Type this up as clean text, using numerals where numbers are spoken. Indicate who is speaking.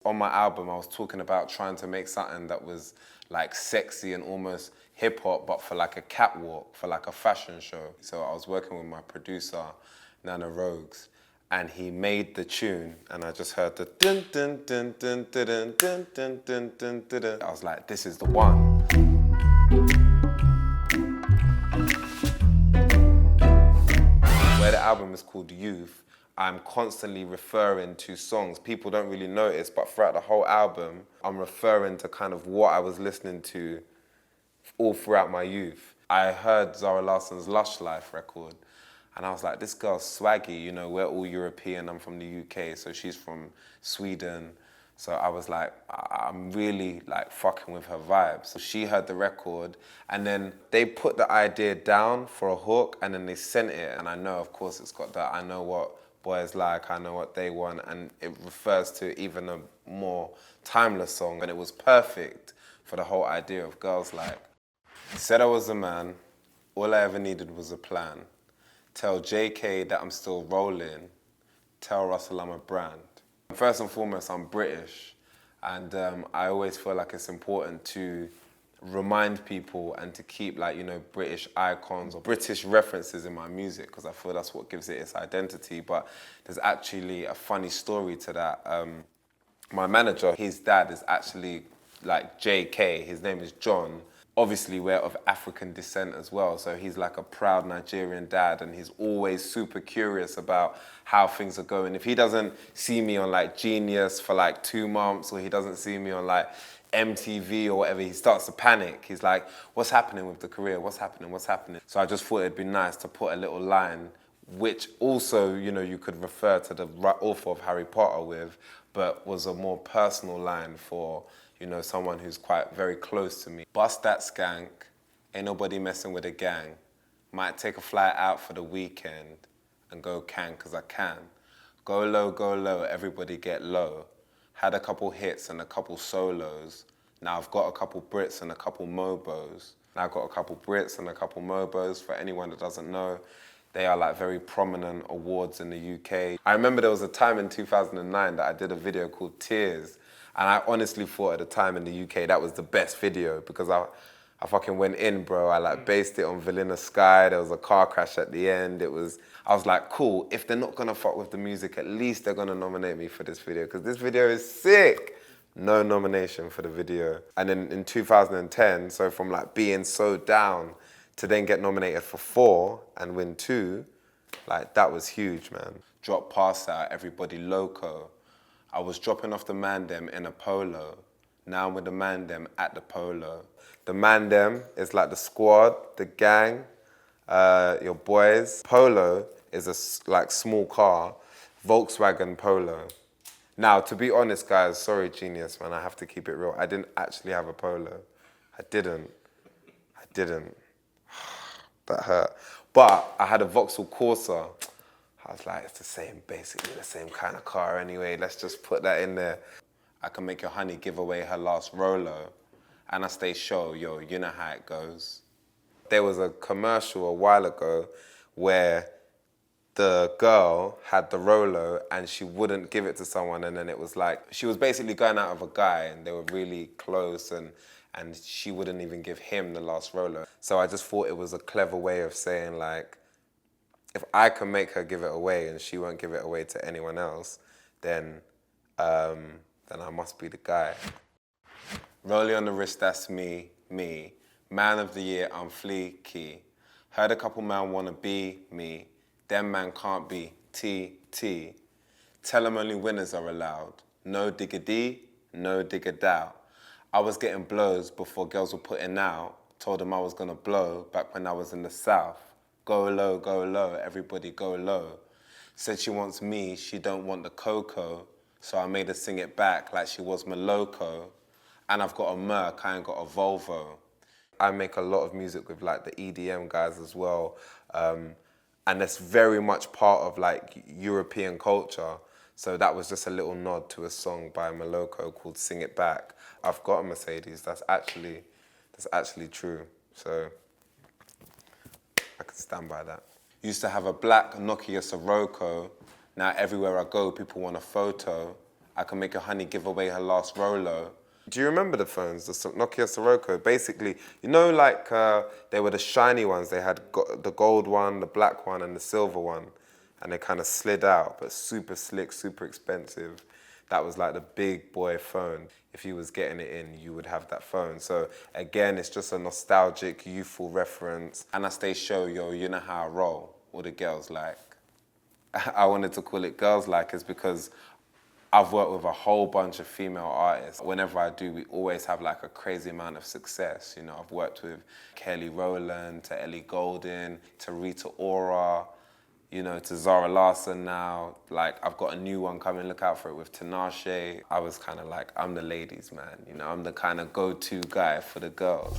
Speaker 1: On my album, I was talking about trying to make something that was like sexy and almost hip hop, but for like a catwalk, for like a fashion show. So I was working with my producer, Nana Rogues, and he made the tune, and I just heard the dun dun dun dun dun dun dun dun dun dun dun dun. I was like, this is the one. Where the album is called Youth, I'm constantly referring to songs. People don't really notice, but throughout the whole album, I'm referring to kind of what I was listening to all throughout my youth. I heard Zara Larsson's Lush Life record, and I was like, this girl's swaggy, you know, we're all European, I'm from the UK, so she's from Sweden. So I was like, I'm really like fucking with her vibes. So she heard the record, and then they put the idea down for a hook, and then they sent it. And I know, of course, it's got that, I know what boys like, I know what they want, and it refers to even a more timeless song. And it was perfect for the whole idea of girls like. Said I was a man, all I ever needed was a plan. Tell JK that I'm still rolling, tell Russell I'm a brand. First and foremost, I'm British, and I always feel like it's important to remind people and to keep, like, you know, British icons or British references in my music, because I feel that's what gives it its identity. But there's actually a funny story to that. My manager, his dad is actually like JK, his name is John. Obviously, we're of African descent as well, so he's like a proud Nigerian dad, and he's always super curious about how things are going. If he doesn't see me on like Genius for like 2 months, or he doesn't see me on like MTV or whatever, he starts to panic. He's like, what's happening with the career? What's happening? What's happening? So I just thought it'd be nice to put a little line, which also, you know, you could refer to the author of Harry Potter with, but was a more personal line for, you know, someone who's quite very close to me. Bust that skank, ain't nobody messing with a gang. Might take a flight out for the weekend and go can, cause I can. Go low, everybody get low. Had a couple hits and a couple solos. Now I've got a couple Brits and a couple Mobos. Now I've got a couple Brits and a couple Mobos. For anyone that doesn't know, they are like very prominent awards in the UK. I remember there was a time in 2009 that I did a video called Tears, and I honestly thought at the time in the UK that was the best video, because I fucking went in, bro. I like based it on Vanilla Sky. There was a car crash at the end. I was like, cool, if they're not gonna fuck with the music, at least they're gonna nominate me for this video, because this video is sick. No nomination for the video. And then in 2010, so from like being so down to then get nominated for 4 and win 2, like that was huge, man. Drop past out, everybody loco. I was dropping off the man dem in a polo. Now I'm with the man dem at the polo. The man dem is like the squad, the gang, your boys. Polo is a like small car, Volkswagen Polo. Now, to be honest, guys, sorry, Genius, man, I have to keep it real. I didn't actually have a Polo. I didn't. That hurt. But I had a Vauxhall Corsa. I was like, it's the same, basically the same kind of car anyway. Let's just put that in there. I can make your honey give away her last Rolo. And I stay show, yo, you know how it goes. There was a commercial a while ago where the girl had the Rolo and she wouldn't give it to someone, and then it was like, she was basically going out of a guy and they were really close, and she wouldn't even give him the last Rolo. So I just thought it was a clever way of saying, like, if I can make her give it away and she won't give it away to anyone else, then I must be the guy. Rollie on the wrist, that's me. Man of the year, I'm fleeky. Heard a couple man wanna be me. Them man can't be TT. Tell them only winners are allowed. No digga-dee, no digga-dow. I was getting blows before girls were putting out. Told them I was gonna blow back when I was in the South. Go low, everybody go low. Said she wants me, she don't want the cocoa. So I made her sing it back like she was my loco. And I've got a Merc, I ain't got a Volvo. I make a lot of music with like the EDM guys as well. And that's very much part of like European culture. So that was just a little nod to a song by Maloko called Sing It Back. I've got a Mercedes, that's actually true. So I can stand by that. Used to have a black Nokia Sirocco. Now everywhere I go, people want a photo. I can make your honey give away her last Rolo. Do you remember the phones, the Nokia Sirocco? Basically, you know, like they were the shiny ones. They had the gold one, the black one, and the silver one. And they kind of slid out, but super slick, super expensive. That was like the big boy phone. If you was getting it in, you would have that phone. So again, it's just a nostalgic, youthful reference. And I stay show, yo, you know how I roll. All the girls like. I wanted to call it Girls Like is because I've worked with a whole bunch of female artists. Whenever I do, we always have like a crazy amount of success. You know, I've worked with Kelly Rowland, to Ellie Goulding, to Rita Ora, you know, to Zara Larsson now. Like, I've got a new one coming, look out for it, with Tinashe. I was kind of like, I'm the ladies' man, you know, I'm the kind of go-to guy for the girls.